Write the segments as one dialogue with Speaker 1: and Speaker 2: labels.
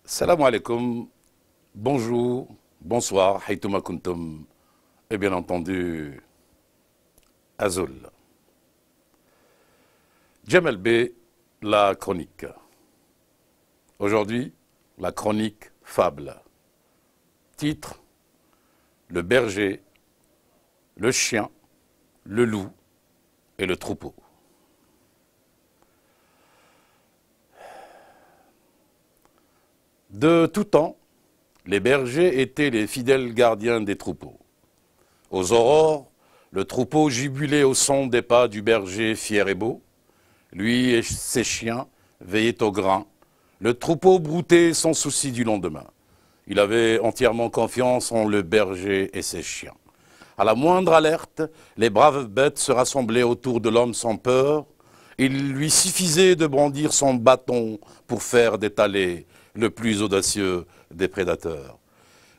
Speaker 1: Salam alaikum, bonjour, bonsoir, haytouma kuntum, et bien entendu, Azul. Djamel B, la chronique. Aujourd'hui, la chronique fable. Titre, le berger, le chien, le loup et le troupeau. De tout temps, les bergers étaient les fidèles gardiens des troupeaux. Aux aurores, le troupeau jubilait au son des pas du berger fier et beau. Lui et ses chiens veillaient au grain. Le troupeau broutait sans souci du lendemain. Il avait entièrement confiance en le berger et ses chiens. À la moindre alerte, les braves bêtes se rassemblaient autour de l'homme sans peur. Il lui suffisait de brandir son bâton pour faire détaler le plus audacieux des prédateurs.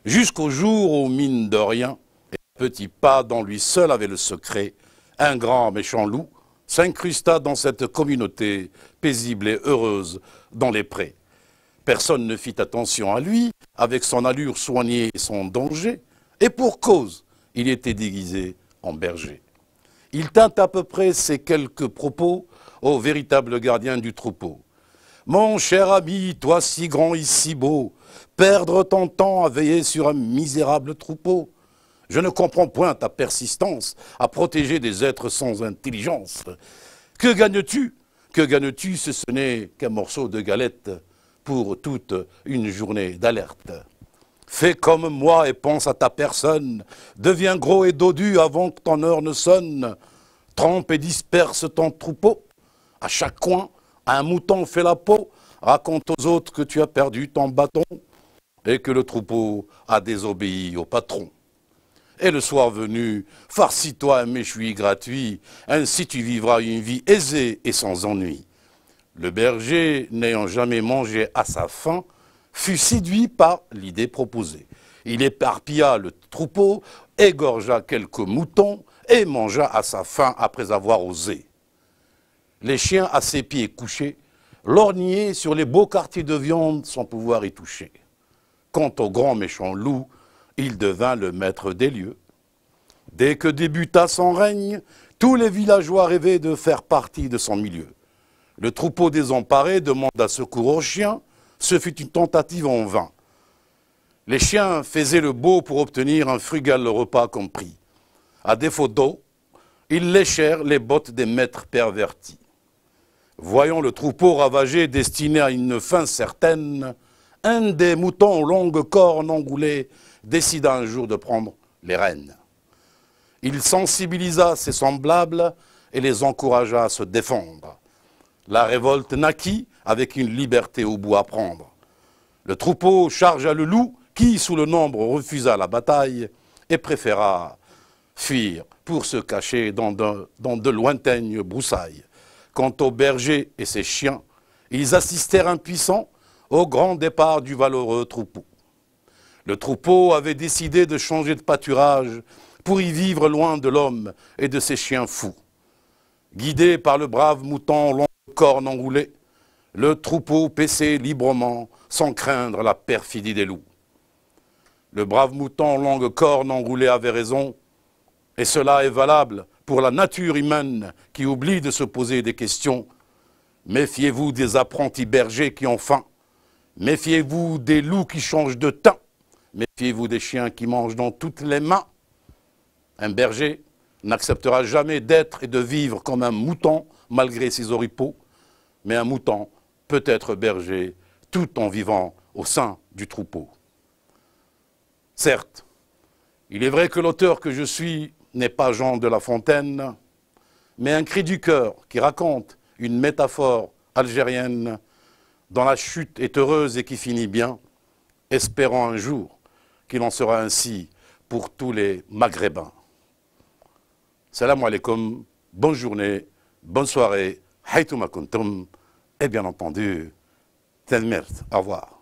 Speaker 1: Jusqu'au jour où, mine de rien, et petit pas dont lui seul avait le secret, un grand méchant loup s'incrusta dans cette communauté paisible et heureuse dans les prés. Personne ne fit attention à lui, avec son allure soignée et son danger, et pour cause, il était déguisé en berger. Il tint à peu près ces quelques propos au véritable gardien du troupeau. « Mon cher ami, toi si grand et si beau, perdre ton temps à veiller sur un misérable troupeau. Je ne comprends point ta persistance à protéger des êtres sans intelligence. Que gagnes-tu? Que gagnes-tu si ce n'est qu'un morceau de galette pour toute une journée d'alerte? Fais comme moi et pense à ta personne. Deviens gros et dodu avant que ton heure ne sonne. Trempe et disperse ton troupeau. À chaque coin, un mouton fait la peau. Raconte aux autres que tu as perdu ton bâton et que le troupeau a désobéi au patron. Et le soir venu, farcis-toi un méchoui gratuit. Ainsi tu vivras une vie aisée et sans ennui. Le berger, n'ayant jamais mangé à sa faim, fut séduit par l'idée proposée. Il éparpilla le troupeau, égorgea quelques moutons et mangea à sa faim après avoir osé. Les chiens à ses pieds couchés lorgnaient sur les beaux quartiers de viande sans pouvoir y toucher. Quant au grand méchant loup, il devint le maître des lieux. Dès que débuta son règne, tous les villageois rêvaient de faire partie de son milieu. Le troupeau désemparé demanda secours aux chiens. Ce fut une tentative en vain. Les chiens faisaient le beau pour obtenir un frugal repas compris. À défaut d'eau, ils léchèrent les bottes des maîtres pervertis. Voyant le troupeau ravagé, destiné à une fin certaine, un des moutons aux longues cornes engoulées décida un jour de prendre les rênes. Il sensibilisa ses semblables et les encouragea à se défendre. La révolte naquit avec une liberté au bout à prendre. Le troupeau chargea le loup qui, sous le nombre, refusa la bataille et préféra fuir pour se cacher dans de lointaines broussailles. Quant au berger et ses chiens, ils assistèrent impuissants au grand départ du valeureux troupeau. Le troupeau avait décidé de changer de pâturage pour y vivre loin de l'homme et de ses chiens fous. Guidé par le brave mouton long cornes enroulées, le troupeau paissait librement sans craindre la perfidie des loups. Le brave mouton longue cornes enroulées avait raison, et cela est valable pour la nature humaine qui oublie de se poser des questions. Méfiez-vous des apprentis bergers qui ont faim. Méfiez-vous des loups qui changent de teint. Méfiez-vous des chiens qui mangent dans toutes les mains. Un berger n'acceptera jamais d'être et de vivre comme un mouton malgré ses oripeaux, mais un mouton peut être berger tout en vivant au sein du troupeau. Certes, il est vrai que l'auteur que je suis n'est pas Jean de La Fontaine, mais un cri du cœur qui raconte une métaphore algérienne dont la chute est heureuse et qui finit bien, espérant un jour qu'il en sera ainsi pour tous les Maghrébins. Salam alaikum, bonne journée, bonne soirée, haytouma kuntum, et bien entendu, Tenmert, au revoir.